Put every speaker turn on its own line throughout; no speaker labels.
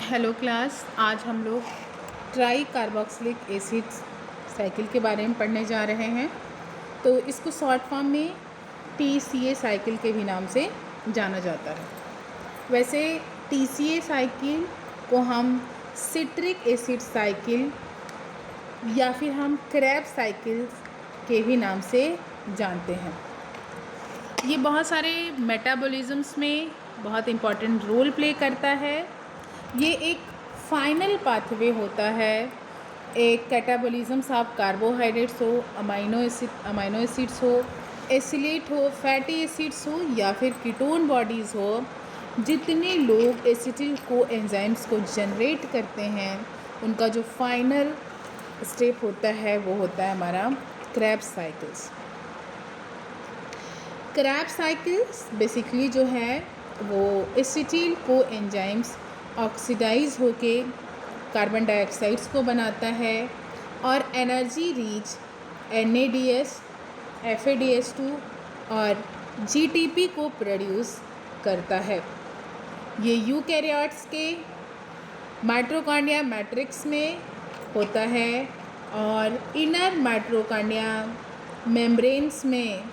Hello class, आज हम लोग ट्राई कार्बोक्सिलिक एसिड साइकिल के बारे में पढ़ने जा रहे हैं। तो इसको शॉर्ट फॉर्म में TCA साइकिल के भी नाम से जाना जाता है। वैसे TCA साइकिल को हम सिट्रिक एसिड साइकिल या फिर हम क्रेब्स साइकिल के भी नाम से जानते हैं। ये बहुत सारे मेटाबॉलिज्म्स में बहुत इम्पॉर्टेंट रोल प्ले करता है। ये एक फाइनल पाथवे होता है। एक कैटाबॉलिज्म्स ऑफ कार्बोहाइड्रेट्स हो, अमाइनो एसिड्स हो, एसिलेट हो, फैटी एसिड्स हो या फिर कीटोन बॉडीज़ हो, जितने लोग एसिटिल को एंजाइम्स को जनरेट करते हैं उनका जो फाइनल स्टेप होता है वो होता है हमारा Krebs cycles. Krebs cycles basically जो है वो एसिटिल को एंजाइम्स ऑक्सीडाइज होके कार्बन डाइऑक्साइड्स को बनाता है और एनर्जी रिच NADH, FADH2 और GTP को प्रोड्यूस करता है। ये यूकैरियोट्स के माइटोकॉन्ड्रिया मैट्रिक्स में होता है और इनर माइटोकॉन्ड्रिया मेम्ब्रेन्स में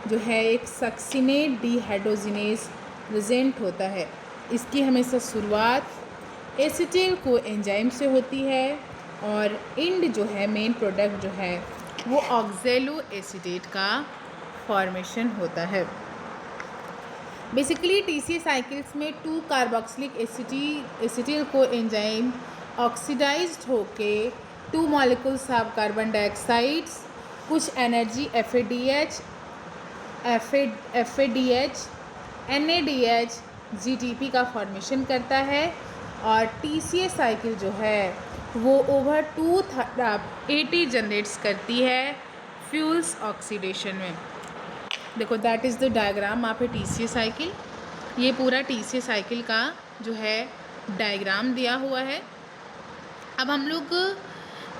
जो है एक सक्सिनेट डिहाइड्रोजिनेज प्रेजेंट होता है। इसकी हमेशा शुरुआत एसिटिल को एंजाइम से होती है और एंड जो है मेन प्रोडक्ट जो है वो ऑक्जेलो एसिटेट का फॉर्मेशन होता है। बेसिकली TCA साइकिल्स में 2 कार्बोक्सिलिक एसिटिल को एंजाइम ऑक्सीडाइज्ड होके 2 मॉलिक्यूल्स ऑफ कार्बन डाइऑक्साइड्स, कुछ एनर्जी FADH, NADH, GTP का फॉर्मेशन करता है और TCA साइकिल जो है वो ओवर 280 जनरेट्स करती है फ्यूल्स ऑक्सीडेशन में। देखो that is the diagram of A TCA cycle. ये पूरा TCA साइकिल का जो है डायग्राम दिया हुआ है। अब हम लोग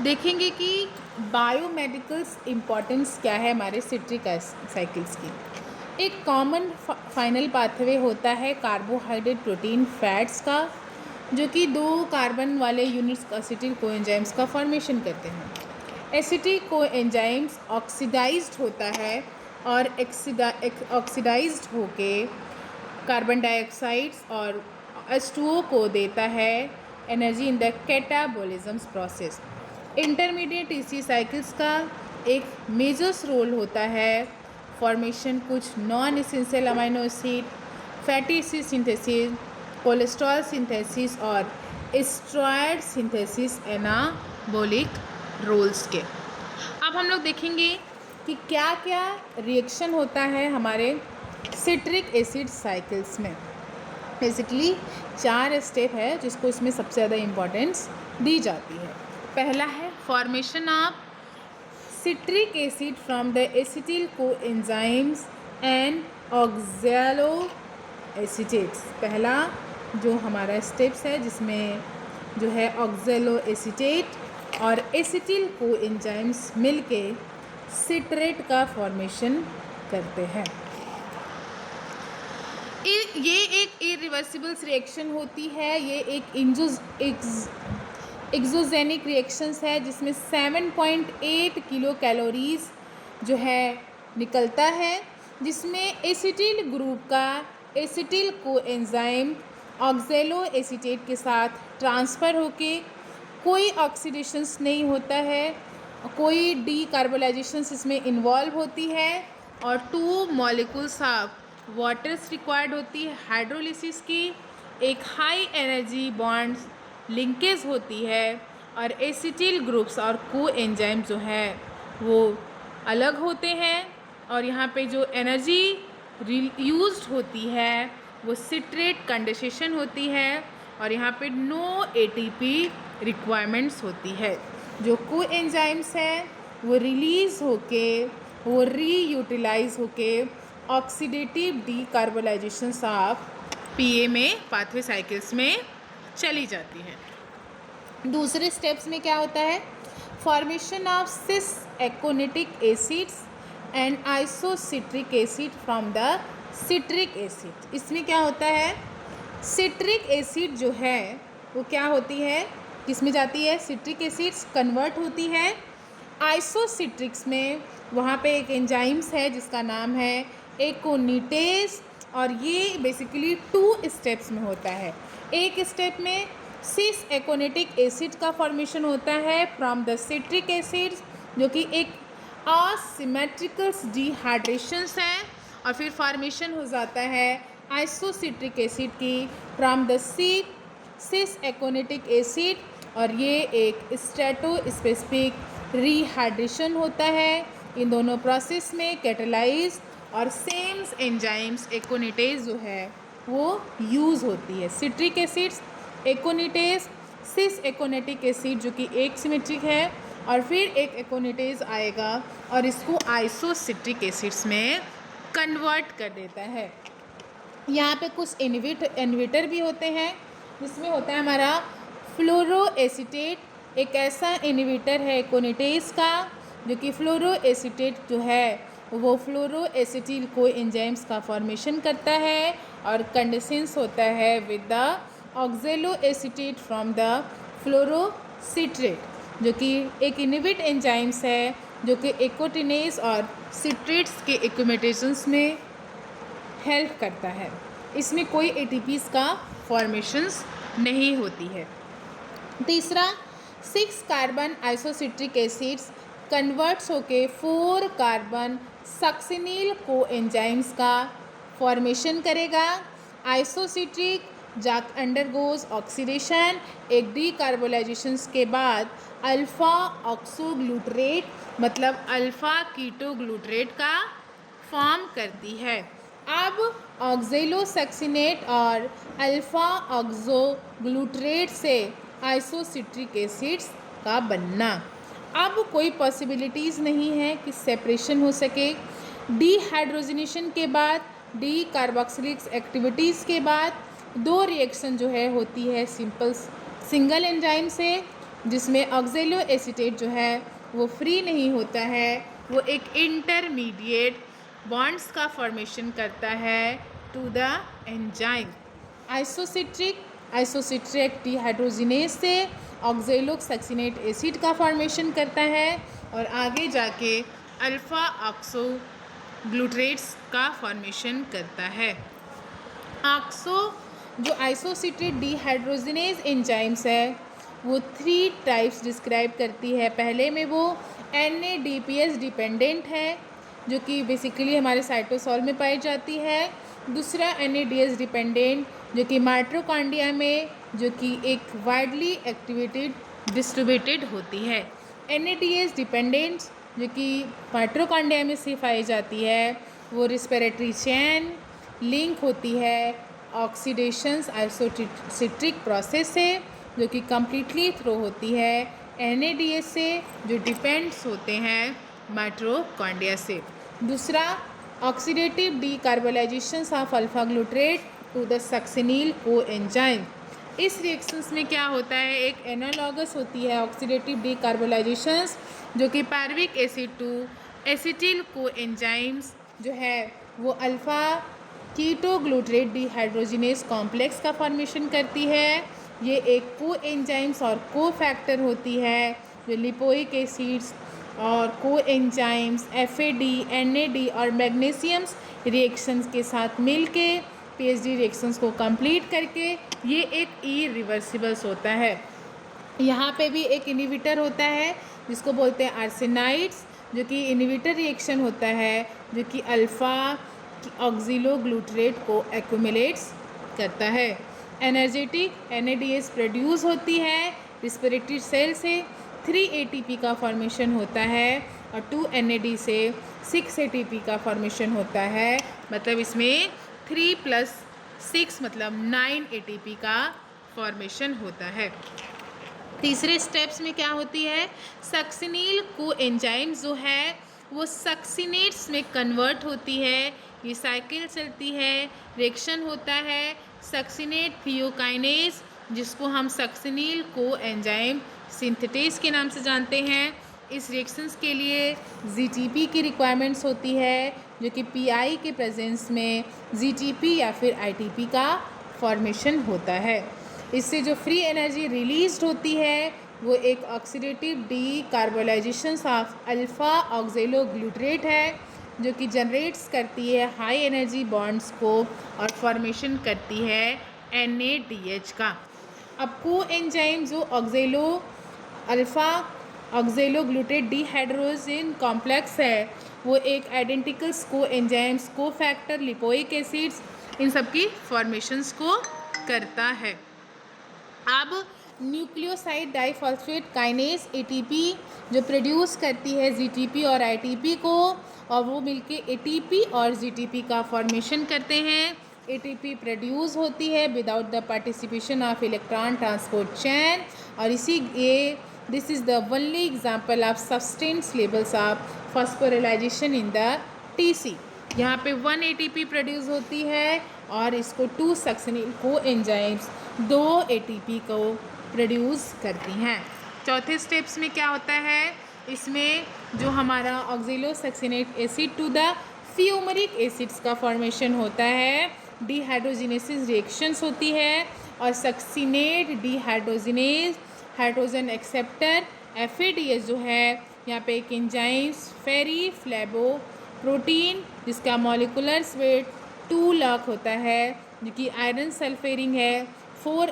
देखेंगे कि बायोमेडिकल्स इम्पॉर्टेंस क्या है हमारे सिट्रिक साइकिल्स की। एक कॉमन फाइनल पाथवे होता है कार्बोहाइड्रेट, प्रोटीन, फैट्स का, जो कि 2 कार्बन वाले यूनिट्स एसिटिल कोएंजाइम्स का फॉर्मेशन करते हैं। एसिटिल कोएंजाइम्स ऑक्सीडाइज्ड होता है और ऑक्सीडाइज्ड होके कार्बन डाइऑक्साइड्स और H2O को देता है energy in the catabolisms process. Intermediate TCA cycles का एक मेजर्स रोल होता है फॉर्मेशन कुछ non essential amino acid, fatty acid synthesis, cholesterol synthesis और स्टेरॉयड सिंथेसिस एनाबॉलिक रोल्स के। अब हम लोग देखेंगे कि क्या क्या रिएक्शन होता है हमारे सिट्रिक एसिड साइकिल्स में। बेसिकली 4 स्टेप है जिसको इसमें सबसे ज़्यादा इम्पोर्टेंस दी जाती है। पहला है formation of citric acid from the acetyl coenzymes and oxalo acetates. पहला जो हमारा स्टेप्स है जिसमें जो है ऑक्सैलो एसिटेट और एसिटिल कोएंजाइम्स मिलके सिट्रेट का फॉर्मेशन करते हैं। ये एक इरिवर्सिबल रिएक्शन होती है। ये एक एक्सोजेनिक रिएक्शंस है जिसमें 7.8 किलो कैलोरीज जो है निकलता है, जिसमें एसिटिल ग्रुप का एसिटिल कोएंजाइम ऑक्सैलो एसिटेट के साथ ट्रांसफ़र होके कोई ऑक्सीडेशंस नहीं होता है, कोई डीकार्बोलाइजेशंस इसमें इन्वॉल्व होती है और 2 मॉलिक्यूल्स ऑफ वाटर्स रिक्वायर्ड होती है हाइड्रोलिसिस की। एक हाई एनर्जी बॉन्ड्स लिंकेज होती है और एसिटिल ग्रुप्स और कोएंजाइम जो है वो अलग होते हैं और यहाँ पे जो एनर्जी यूज्ड होती है वो सिट्रेट कंडेंसेशन होती है और यहाँ पे नो ATP रिक्वायरमेंट्स होती है। जो कोएंजाइम्स है वो रिलीज़ होके वो रीयूटिलाइज होके ऑक्सीडेटिव डीकार्बोलाइजेशंस ऑफ PA में पाथवे साइकिल्स में चली जाती है। दूसरे स्टेप्स में क्या होता है formation of cis aconitic acids and isocitric acid from the citric acid. इसमें क्या होता है सिट्रिक एसिड जो है वो क्या होती है, किसमें जाती है, सिट्रिक एसिड्स कन्वर्ट होती है आइसोसिट्रिक्स में। वहाँ पे एक एंजाइम्स है जिसका नाम है एकोनिटेज, और ये बेसिकली 2 स्टेप्स में होता है। एक स्टेप में सिस एकोनेटिक एसिड का फॉर्मेशन होता है फ्रॉम द सिट्रिक एसिड्स, जो कि एक असिमेट्रिकल डिहाइड्रेशंस है, और फिर फॉर्मेशन हो जाता है आइसोसिट्रिक एसिड की from the cis aconitic acid, और ये एक स्ट्रेटो स्पेसिफिक रिहाइड्रेशन होता है। इन दोनों प्रोसेस में कैटालाइज और सेम्स एंजाइम्स एकोनिटेज जो है वो यूज़ होती है। सिट्रिक एसिड्स, एकोनिटेज, सिस एकोनेटिक एसिड जो कि एक सिमेट्रिक है, और फिर एक एकोनिटेज आएगा और इसको आइसोसिट्रिक एसिड्स में कन्वर्ट कर देता है। यहाँ पे कुछ इन्हिबिटर भी होते हैं, जिसमें होता है हमारा फ्लोरोएसीटेट, एक ऐसा इन्हिबिटर है एकोनिटेज का जो कि फ्लोरोएसीटेट जो है वो फ्लोरोएसिटिल को एंजाइम्स का फॉर्मेशन करता है, और कंडेंसेंस होता है with the oxaloacetate from the fluorocitrate, जो कि एक इनहिबिट एंजाइम्स है जो कि एकोटिनेज और सिट्रेट्स के एक्यूमेटेशंस में हेल्प करता है। इसमें कोई एटीपीज का फॉर्मेशंस नहीं होती है। तीसरा, 6 कार्बन आइसोसिट्रिक एसिड्स कन्वर्ट्स होके 4 कार्बन सक्सिनिल को एंजाइम्स का फॉर्मेशन करेगा। आइसोसिट्रिक जाक अंडरगोज ऑक्सीडेशन, एक डीकार्बोलाइजेशंस के बाद अल्फ़ा ऑक्सोग्लूटरेट मतलब अल्फ़ा कीटोग्लूटरेट का फॉर्म करती है। अब ऑक्जेलोसैक्सिनेट और अल्फ़ा ऑक्सोग्लूटरेट से आइसोसिट्रिक एसिड्स का बनना। अब कोई पॉसिबिलिटीज़ नहीं है कि सेपरेशन हो सके। डीहाइड्रोजनेशन के बाद, डी कार्बोक्सिलिक एक्टिविटीज़ के बाद 2 रिएक्शन जो है होती है सिंगल एंजाइम से, जिसमें ऑक्जेलो एसीटेट जो है वो फ्री नहीं होता है, वो एक इंटरमीडिएट बॉन्ड्स का फॉर्मेशन करता है to the enzyme. Isocitric dehydrogenase से ऑक्जेलोसैक्सिनेट एसिड का फॉर्मेशन करता है, और आगे जाके अल्फ़ा ऑक्सोग्लूटरेट्स का फॉर्मेशन करता है। जो आइसोसिट्रिक डिहाइड्रोजिनेज एंजाइम्स है वो 3 टाइप्स डिस्क्राइब करती है। पहले में वो NADPS डिपेंडेंट है, जो कि बेसिकली हमारे साइटोसॉल में पाई जाती है। दूसरा NADS डिपेंडेंट जो कि माइटोकॉन्ड्रिया में, जो कि एक वाइडली एक्टिवेटेड डिस्ट्रीब्यूटेड होती है। NADS डिपेंडेंट जो कि माइटोकॉन्ड्रिया में से पाई जाती है, वो रिस्पिरेटरी चेन लिंक होती है ऑक्सीडेशंस आइसोसिट्रिक प्रोसेस से, जो कि कम्प्लीटली थ्रो होती है NADS से, जो डिपेंड्स होते हैं माइटोकॉन्ड्रिया से। दूसरा, oxidative decarboxylation of alpha glutarate to the succinyl coenzyme. इस रिएक्शंस में क्या होता है, एक एनालॉगस होती है ऑक्सीडेटिव डीकार्बोलाइजेशंस, जो कि पायरुविक एसिड टू एसिटिल को एंजाइम्स जो है वो अल्फ़ा कीटोग्लूटरेट डिहाइड्रोजिनेज कॉम्प्लेक्स का फॉर्मेशन करती है। ये एक को एंजाइम्स और को फैक्टर होती है, जो लिपोइक एसिड्स और को एंजाइम्स FAD, NAD और मैग्नीशियम्स रिएक्शंस के साथ मिलके PhD रिएक्शंस को कंप्लीट करके ये एक इरिवर्सिबल्स होता है। यहाँ पे भी एक इनहिबिटर होता है जिसको बोलते हैं आर्सेनाइड्स, जो कि इनहिबिटर रिएक्शन होता है जो कि अल्फ़ा ऑक्सिलोग्लूटरेट को एक्यूमुलेट्स करता है। एनर्जेटिक NADS प्रोड्यूस होती है रिस्पिरेटरी सेल से, 3 ATP का फॉर्मेशन होता है और 2 NAD से 6 ATP का फॉर्मेशन होता है। मतलब इसमें 3 + 6 मतलब 9 ATP का फॉर्मेशन होता है। तीसरे स्टेप्स में क्या होती है, सक्सिनिल को एंजाइम जो है वो सक्सिनेट्स में कन्वर्ट होती है। ये साइकिल चलती है, रिएक्शन होता है सक्सिनेट थियोकाइनेज, जिसको हम सक्सिनिल को एंजाइम सिंथेटेज के नाम से जानते हैं। इस रिएक्शंस के लिए GTP की रिक्वायरमेंट्स होती है, जो कि PI के प्रेजेंस में GTP या फिर ITP का फॉर्मेशन होता है। इससे जो फ्री एनर्जी रिलीज होती है वो एक ऑक्सीडेटिव डी कार्बोलाइजेशन ऑफ अल्फ़ा ऑक्जेलोग्लूटरेट है, जो कि जनरेट्स करती है हाई एनर्जी बॉन्ड्स को और फॉर्मेशन करती है NADH का। अब को एंजाइम जो अल्फ़ा ऑक्जेलोग्लूटेट डिहाइड्रोजिन कॉम्प्लेक्स है वो एक आइडेंटिकल्स को एंजाइम्स को फैक्टर लिपोइक एसिड्स इन सब की फॉर्मेशंस को करता है। अब न्यूक्लियोसाइड डाइफॉस्फेट काइनेज ATP जो प्रोड्यूस करती है GTP और ITP को, और वो मिलके ATP और GTP का फॉर्मेशन करते हैं। ATP प्रोड्यूस होती है without the participation of electron transport chain, और इसी ये this is the only example of substance levels of phosphorylation in the TC। यहाँ पे 1 ATP प्रोड्यूस होती है और इसको 2 सक्सिनिल को एंजाइम्स 2 ATP को प्रोड्यूस करती हैं। चौथे स्टेप्स में क्या होता है, इसमें जो हमारा oxalosuccinate acid to the fumaric acids का फॉर्मेशन होता है, डिहाइड्रोजिनेसिस रिएक्शंस होती है, और succinate dehydrogenase hydrogen acceptor FADH जो है यहाँ पे एक एंजाइम्स फेरी फ्लेबो प्रोटीन जिसका मॉलिकुलर वेट 2 लाख होता है, जो कि आयरन सल्फेरिंग है, 4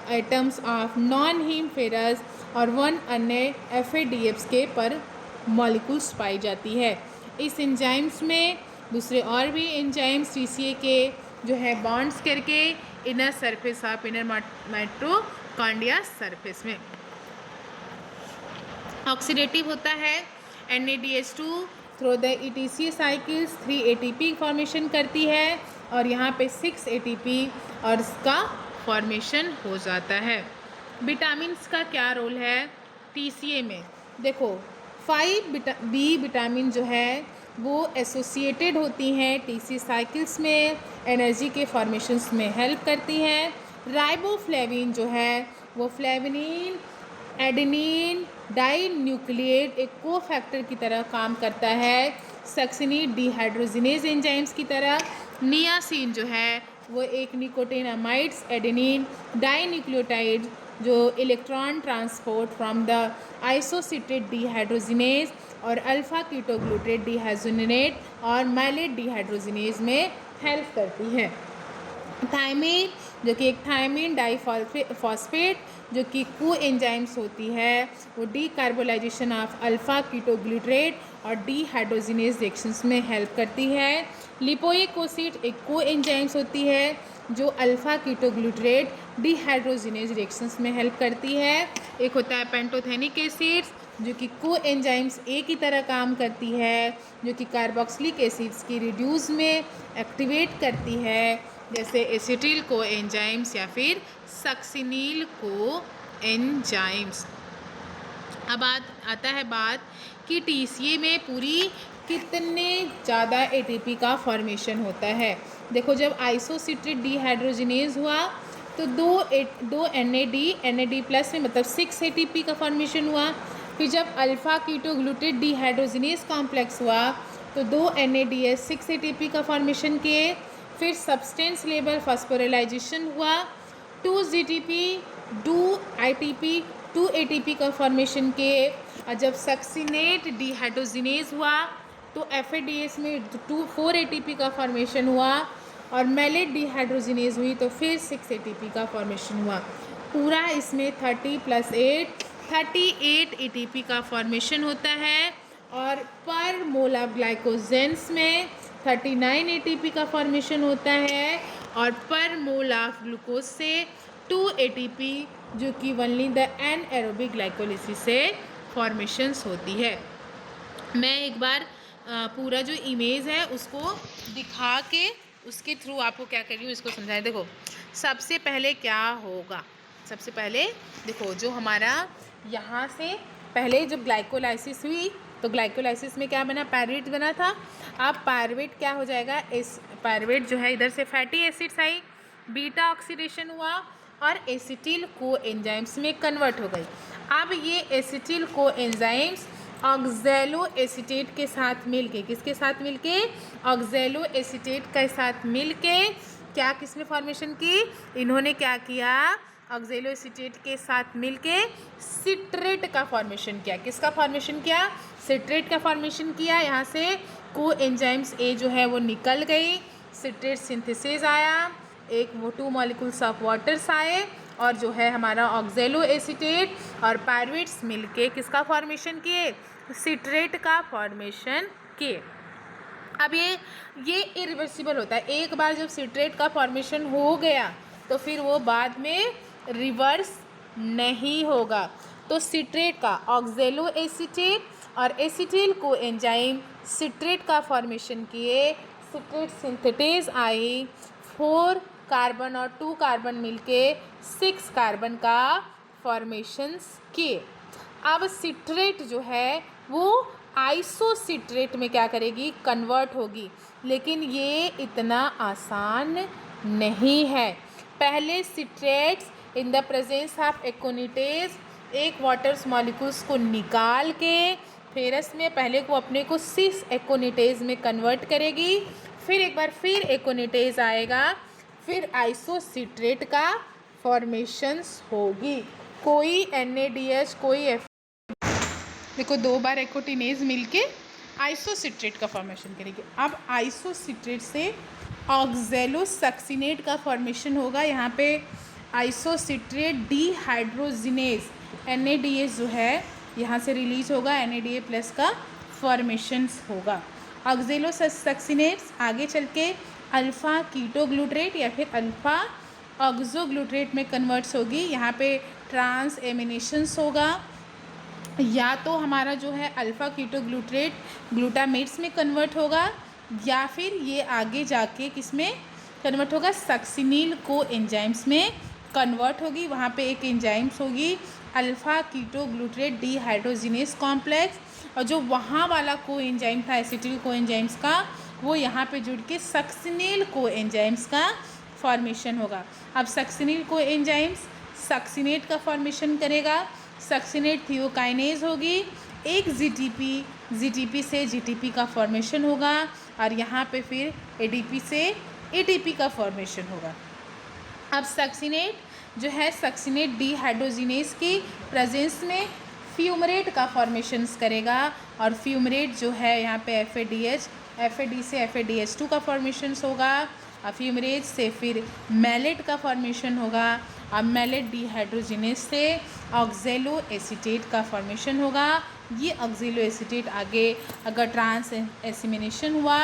items of non heme ferrous और 1 अन्य FADH के पर मॉलिक्यूल्स पाई जाती है। इस एंजाइम्स में दूसरे और भी एंजाइम्स TCA के जो है बॉन्ड्स करके inner surface of inner mitochondria surface में ऑक्सीडेटिव होता है। NADH2 through the ETCA cycles 3 ATP formation करती है, और यहाँ पे 6 ATP और इसका फॉर्मेशन हो जाता है। विटामिन्स का क्या रोल है TCA में, देखो 5B विटामिन जो है वो एसोसिएटेड होती हैं TCA साइकिल्स में, एनर्जी के फॉर्मेशंस में हेल्प करती हैं। राइबोफ्लेविन जो है वो फ्लेविनिन एडेनिन डाई न्यूक्लिएट एक को फैक्टर की तरह काम करता है, सक्सिनेट डिहाइड्रोजिनेज एंजाइम्स की तरह। नियासिन जो है वो एक निकोटिनामाइड्स एडेनिन डाई न्यूक्लियोटाइड जो electron transport from the isocitrate dehydrogenase और अल्फा कीटोग्लूटेट डिहाइड्रोजिनेट और मैलेट डिहाइड्रोजिनेज में हेल्प करती है। थायमिन जो कि एक थायमिन डाइफॉस्फेट जो कि को एंजाइम्स होती है, वो डीकार्बोलाइजेशन ऑफ अल्फा कीटोग्लूटरेट और डिहाइड्रोजिनेज रिएक्शंस में हेल्प करती है। लिपोइक एसिड एक को एंजाइम्स होती है जो अल्फा कीटोग्लूटरेट डिहाइड्रोजिनेज रिएक्शंस में हेल्प करती है। एक होता है पेंटोथेनिक एसिड्स जो कि को एंजाइम्स A की तरह काम करती है, जो कि कार्बोक्सिलिक एसिड्स की रिड्यूस में एक्टिवेट करती है, जैसे एसिटिल को एंजाइम्स या फिर सक्सिनिल को एंजाइम्स। अब आता है बात कि TCA में पूरी कितने ज़्यादा ATP का फॉर्मेशन होता है। देखो जब आइसोसिट्रेट डिहाइड्रोजिनेज हुआ तो दो NAD प्लस में मतलब 6 ATP का फॉर्मेशन हुआ। फिर जब अल्फा कीटोग्लूटेट डिहाइड्रोजिनेज कॉम्प्लेक्स हुआ तो 2 NADH 6 ATP का फॉर्मेशन किए। फिर सब्सटेंस लेवल फॉस्फोरिलाइजेशन हुआ, 2 GTP 2 ITP 2 ATP का फॉर्मेशन किए। और जब सक्सिनेट डिहाइड्रोजिनेज हुआ तो FADH में 4 ATP का फॉर्मेशन हुआ, और मैलेट डिहाइड्रोजिनेज हुई तो फिर 6 ATP का फॉर्मेशन हुआ। पूरा इसमें 30 + 8 38 ATP का फॉर्मेशन होता है, और पर मोल ऑफ ग्लाइकोजेंस में 39 ATP का फॉर्मेशन होता है, और पर मोल ऑफ ग्लूकोज से 2 ATP जो कि ओनली द एनएरोबिक ग्लाइकोलिसिस से फॉर्मेशंस होती है। मैं एक बार पूरा जो इमेज है उसको दिखा के उसके थ्रू आपको क्या कर रही हूँ इसको समझाएं। देखो सबसे पहले क्या होगा, सबसे पहले देखो जो हमारा यहाँ से पहले जब ग्लाइकोलाइसिस हुई तो ग्लाइकोलाइसिस में क्या बना, पायरुवेट बना था। अब पायरुवेट क्या हो जाएगा, इस पायरुवेट जो है इधर से फैटी एसिड्स आई, बीटा ऑक्सीडेशन हुआ और एसिटिल को एंजाइम्स में कन्वर्ट हो गई। अब ये एसिटिल को एंजाइम्स ऑक्जेलो एसिटेट के साथ मिलके, किसके साथ मिलके, ऑक्जेलो एसिटेट के साथ मिलके क्या किसने फॉर्मेशन की? इन्होंने क्या किया? ऑक्जेलो एसीटेट के साथ मिलके सिट्रेट का फॉर्मेशन किया। किसका फॉर्मेशन किया? सिट्रेट का फॉर्मेशन किया। यहाँ से को एंजाइम्स ए जो है वो निकल गई, सिट्रेट सिंथेसिस आया, एक वो 2 मॉलिक्यूल्स ऑफ वाटर्स आए और जो है हमारा ऑक्जेलो एसीटेट और पायरुवेट्स मिलके किसका फॉर्मेशन किए? सिट्रेट का फॉर्मेशन किए। अब ये इरिवर्सिबल होता है। एक बार जब सिट्रेट का फॉर्मेशन हो गया तो फिर वो बाद में रिवर्स नहीं होगा। तो सिट्रेट का ऑक्जेलो एसीटेट और एसीटिल को एंजाइम सिट्रेट का फॉर्मेशन किए, सिट्रेट सिंथेटेज आई, 4 कार्बन और 2 कार्बन मिलके 6 कार्बन का फॉर्मेशंस किए। अब सिट्रेट जो है वो आइसोसिट्रेट में क्या करेगी? कन्वर्ट होगी, लेकिन ये इतना आसान नहीं है। पहले citrates in the presence of aconitase एक वाटर्स मॉलिक्यूल्स को निकाल के फेरस में पहले को अपने को 6 एकोनिटेज में कन्वर्ट करेगी, फिर एक बार फिर एकोनिटेज आएगा, फिर आइसोसिट्रेट का फॉर्मेशंस होगी। कोई NADH कोई देखो 2 बार एकोटिनेज मिलके आइसोसिट्रेट का फॉर्मेशन करेगी। अब आइसोसिट्रेट से ऑक्जेलोसक्सिनेट का फॉर्मेशन होगा। यहाँ पे आइसोसिट्रेट डीहाइड्रोजिनेज NADH जो है यहाँ से रिलीज होगा, NADH प्लस का फॉर्मेशंस होगा। ऑक्जेलोसक्सिनेट्स आगे चल के अल्फ़ा कीटोग्लूट्रेट या फिर अल्फ़ा ऑक्सोग्लूट्रेट में कन्वर्ट्स होगी। यहाँ पे ट्रांस एमिनेशंस होगा, या तो हमारा जो है अल्फ़ा कीटोग्लूट्रेट ग्लूटामेट्स में कन्वर्ट होगा, या फिर ये आगे जाके किस में कन्वर्ट होगा? सक्सिनिल को एंजाइम्स में कन्वर्ट होगी। वहाँ पे एक एंजाइम्स होगी अल्फ़ा कीटोग्लूट्रेट डीहाइड्रोजिनेज कॉम्प्लेक्स, और जो वहाँ वाला को एंजाइम था एसिटिल को एंजाइम्स का, वो यहाँ पे जुड़ के सक्सिनिल को एंजाइम्स का फॉर्मेशन होगा। अब सक्सिनिल को एंजाइम्स सक्सिनेट का फॉर्मेशन करेगा, सक्सिनेट थियोकाइनेज होगी, एक जीटीपी से जीटीपी का फॉर्मेशन होगा, और यहाँ पे फिर एडीपी से एटीपी का फॉर्मेशन होगा। अब सक्सिनेट जो है सक्सिनेट डीहाइड्रोजिनेज की प्रेजेंस में फ्यूमरेट का फॉर्मेशंस करेगा, और फ्यूमरेट जो है यहाँ पे FAD से FADH2 का फॉर्मेशंस होगा, और फ्यूमरेज से फिर मैलेट का फॉर्मेशन होगा। अब मैलेट डीहाइड्रोजिनेज से ऑक्जेलो एसीटेट का फॉर्मेशन होगा। ये ऑक्जेलो एसीटेट आगे अगर ट्रांस एसिमिनेशन हुआ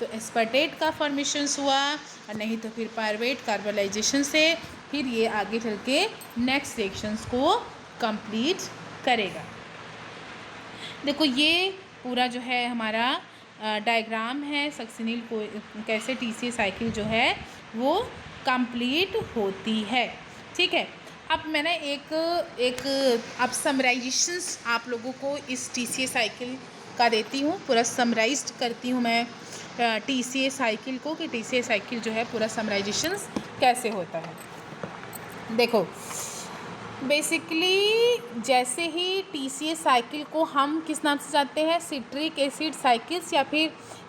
तो एस्पर्टेट का फॉर्मेशंस हुआ, और नहीं तो फिर पायरुवेट कार्बोलाइजेशन से फिर ये आगे चल के नेक्स्ट रिएक्शंस को कंप्लीट करेगा। देखो ये पूरा जो है हमारा डायग्राम है, सक्सिनिल को कैसे TCA साइकिल जो है वो कंप्लीट होती है। ठीक है, अब मैंने एक अब समराइजेशंस आप लोगों को इस TCA साइकिल का देती हूँ, पूरा समराइज्ड करती हूँ मैं TCA साइकिल को, कि TCA साइकिल जो है पूरा समराइजेशंस कैसे होता है। देखो बेसिकली जैसे ही TCA साइकिल को हम किस नाम से जानते हैं? सिट्रिक एसिड साइकिल्स या फिर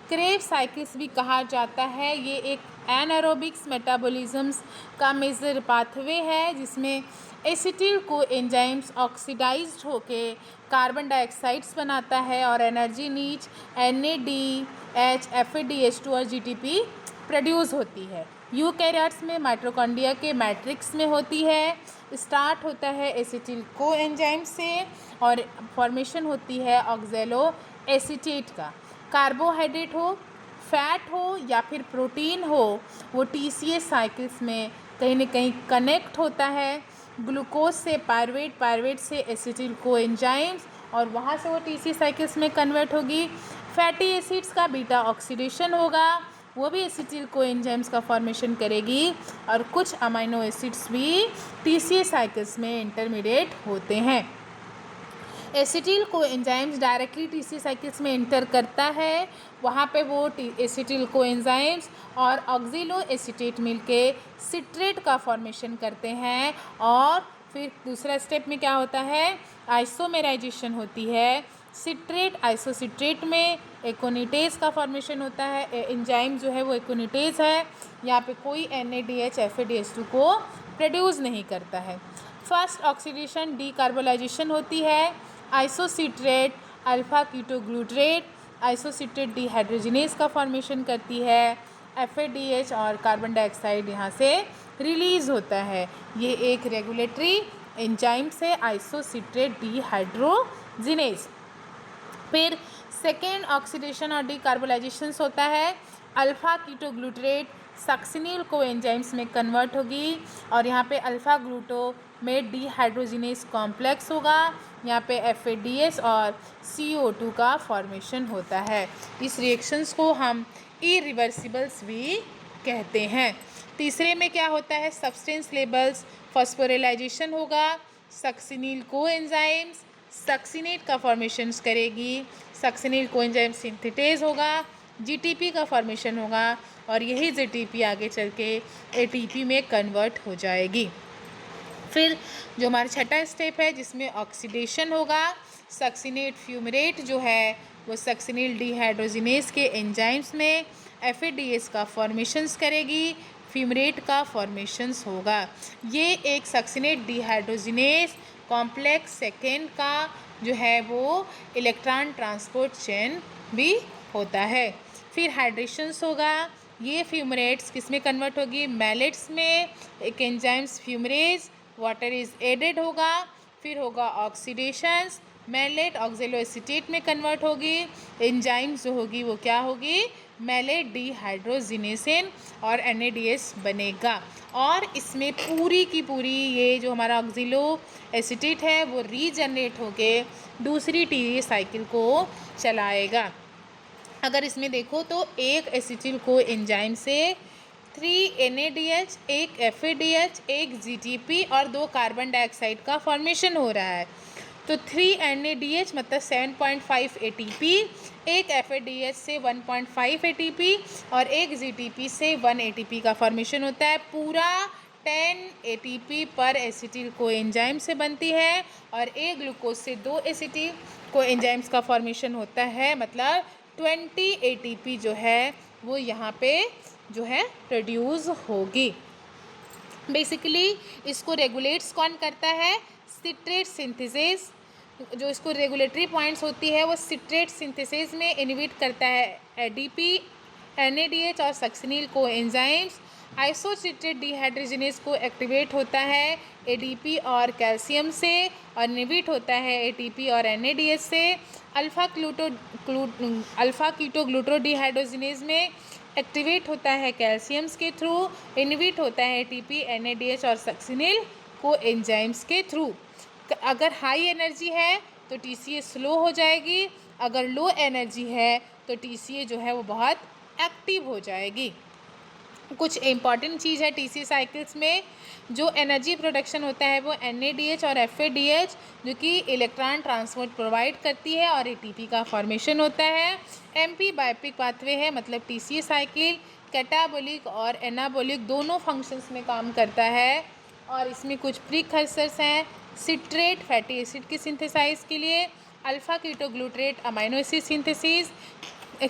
क्रेव साइकिल्स भी कहा जाता है। ये एक एनारोबिक्स मेटाबॉलिज्म्स का मेजर पाथवे है, जिसमें एसिटिल को एंजाइम्स ऑक्सीडाइज्ड होके कार्बन डाइऑक्साइड्स बनाता है और एनर्जी नीच NADH FADH2 और GTP प्रोड्यूस होती है। यूकैरियोट्स में माइटोकॉन्ड्रिया के मैट्रिक्स में होती है। स्टार्ट होता है एसिटिल को एंजाइम से और फॉर्मेशन होती है ऑक्जेलो एसीटेट का। कार्बोहाइड्रेट हो, फैट हो या फिर प्रोटीन हो, वो TCA साइकिल्स में कहीं ना कहीं कनेक्ट होता है ग्लूकोज से पायरुवेट, पायरुवेट से एसिटिल को एंजाइम्स, और वहाँ से वो TCA साइकिल्स में कन्वर्ट होगी। फैटी एसिड्स का बीटा ऑक्सीडेशन होगा, वो भी एसिटिल को एंजाइम्स का फॉर्मेशन करेगी, और कुछ अमाइनो एसिड्स भी TCA साइकिल्स में इंटरमीडिएट होते हैं। एसिटिल को एंजाइम्स डायरेक्टली TCA साइकिल्स में इंटर करता है, वहाँ पे वो एसिटिल को एंजाइम्स और ऑक्जेलो एसीटेट मिलके सिट्रेट का फॉर्मेशन करते हैं, और फिर दूसरा स्टेप में क्या होता है? आइसोमेराइजेशन होती है। सिट्रेट आइसोसिट्रेट में एकोनिटेज का फॉर्मेशन होता है। एंजाइम जो है वो एकोनिटेज है, यहाँ पे कोई NADH FADH2 को प्रोड्यूस नहीं करता है। फर्स्ट ऑक्सीडेशन डीकार्बोलाइजेशन होती है। Isocitrate alpha ketoglutarate isocitrate dehydrogenase का फॉर्मेशन करती है। FADH और कार्बन डाइऑक्साइड यहाँ से रिलीज होता है। ये एक रेगुलेटरी एंजाइम्स है, आइसोसिट्रेट डिहाइड्रोजिनेज। फिर सेकेंड ऑक्सीडेशन और डीकार्बोलाइजेशन होता है। अल्फा कीटोग्लूट्रेट सक्सिनिल को एंजाइम्स में कन्वर्ट होगी और यहाँ पे अल्फा ग्लूटोमेट डिहाइड्रोजिनेज कॉम्प्लेक्स होगा। यहाँ पे FADH और CO2 का फॉर्मेशन होता है। इस रिएक्शंस को हम इरिवर्सिबल्स भी कहते हैं। तीसरे में क्या होता है, सब्सटेंस लेबल्स फॉस्फोरिलाइजेशन होगा। सक्सिनिल को एंजाइम्स सक्सिनेट का फॉर्मेशन करेगी। सक्सिनिल को एंजाइम सिंथेटेज होगा, GTP का फॉर्मेशन होगा और यही GTP आगे चल के ATP में कन्वर्ट हो जाएगी। फिर जो हमारा छठा स्टेप है जिसमें ऑक्सीडेशन होगा, सक्सिनेट फ्यूमरेट जो है वो सक्सिनिल डिहाइड्रोजिनेज के एंजाइम्स में FADH का फॉर्मेशंस करेगी, फ्यूमरेट का फॉर्मेशंस होगा। ये एक सक्सिनेट डिहाइड्रोजिनेज कॉम्प्लेक्स सेकेंड का जो है वो इलेक्ट्रॉन ट्रांसपोर्ट चेन भी होता है। फिर हाइड्रेशंस होगा, ये फ्यूमरेट्स किस में कन्वर्ट होगी, मैलेट्स में, एक enzymes fumarase, water is added होगा। फिर होगा ऑक्सीडेशंस, मैलेट ऑक्जेलो एसीटेट में कन्वर्ट होगी। एंजाइम्स जो होगी वो क्या होगी, मैलेट डिहाइड्रोजिनेशन और NADH बनेगा। और इसमें पूरी की पूरी ये जो हमारा ऑक्जेलो एसीटेट है वो रीजनरेट होके दूसरी TDA साइकिल को चलाएगा। अगर इसमें देखो तो एक एसिटिल को एंजाइम से 3 NADH, एक FADH, एक GTP और 2 कार्बन डाइऑक्साइड का फॉर्मेशन हो रहा है। तो 3 NADH मतलब 7.5 ATP, एक FADH से 1.5 ATP और एक GTP से 1 ATP का फॉर्मेशन होता है। पूरा 10 ATP पर एसिटिल को एंजाइम से बनती है और एक ग्लूकोज से 2 एसिटिल को एंजाइम्स का फॉर्मेशन होता है। मतलब 20 ATP जो है वो यहाँ पे जो है प्रोड्यूस होगी। बेसिकली इसको रेगुलेट्स कौन करता है, सिट्रेट सिंथेसिस। जो इसको रेगुलेटरी पॉइंट्स होती है वो सिट्रेट सिंथेसिस में इनहिबिट करता है ADP, NADH और सक्सिनिल को एंजाइम्स। आइसोसिट्रेट डिहाइड्रोजिनेज को एक्टिवेट होता है ADP और कैल्शियम से और इनहिबिट होता है ATP और NADH से। अल्फा कीटोग्लूटाडिहाइड्रोजिनेज में एक्टिवेट होता है कैल्शियम्स के थ्रू, इनहिबिट होता है ATP, NADH और सक्सिनिल को एंजाइम्स के थ्रू। अगर हाई एनर्जी है तो TCA स्लो हो जाएगी, अगर लो एनर्जी है तो TCA जो है वो बहुत एक्टिव हो जाएगी। कुछ इम्पॉर्टेंट चीज़ है TCA साइकिल्स में, जो एनर्जी प्रोडक्शन होता है वो NADH और FADH जो कि इलेक्ट्रॉन ट्रांसपोर्ट प्रोवाइड करती है और ATP का फॉर्मेशन होता है। MP बायोपिक पाथवे है, मतलब TCA साइकिल कैटाबोलिक और एनाबोलिक दोनों फंक्शंस में काम करता है। और इसमें कुछ प्रीकर्सर्स हैं, सिट्रेट फैटी एसिड की सिंथेसाइज के लिए, alpha ketoglutarate amino acid synthesis,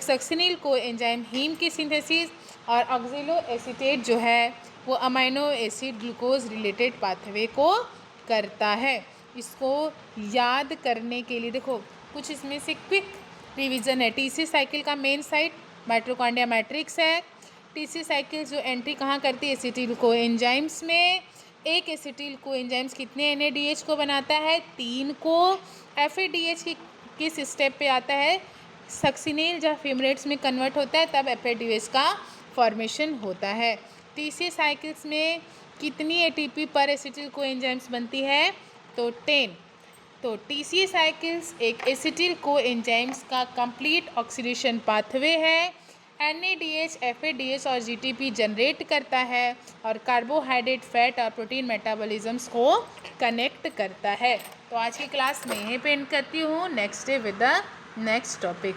succinyl को एंजाइम हीम की सिंथेसिस और ऑक्जेलो एसीटेट जो है वो amino acid glucose related pathway को करता है। इसको याद करने के लिए देखो कुछ इसमें से क्विक रिवीजन है। TCA साइकिल का मेन साइट माइटोकॉन्ड्रिया मैट्रिक्स है। TCA साइकिल जो एंट्री कहाँ करती है, एसिटिल को एंजाइम्स में। एक एसिटिल को एंजाइम्स कितने NADH को बनाता है, 3 को। FADH की किस स्टेप पे आता है, सक्सिनिल जब फ्यूमरेट्स में कन्वर्ट होता है तब FADH का फॉर्मेशन होता है। TCA साइकिल्स में कितनी ATP पर एसिटिल को एंजाइम्स बनती है, तो 10। तो TCA साइकिल्स एक एसिटिल को एंजाइम्स का कंप्लीट ऑक्सीडेशन पाथवे है। NADH, FADH और GTP जनरेट करता है और कार्बोहाइड्रेट, फैट और प्रोटीन मेटाबॉलिज्म्स को कनेक्ट करता है। तो आज की क्लास में यहीं पे एंड करती हूँ। Next day with the next topic.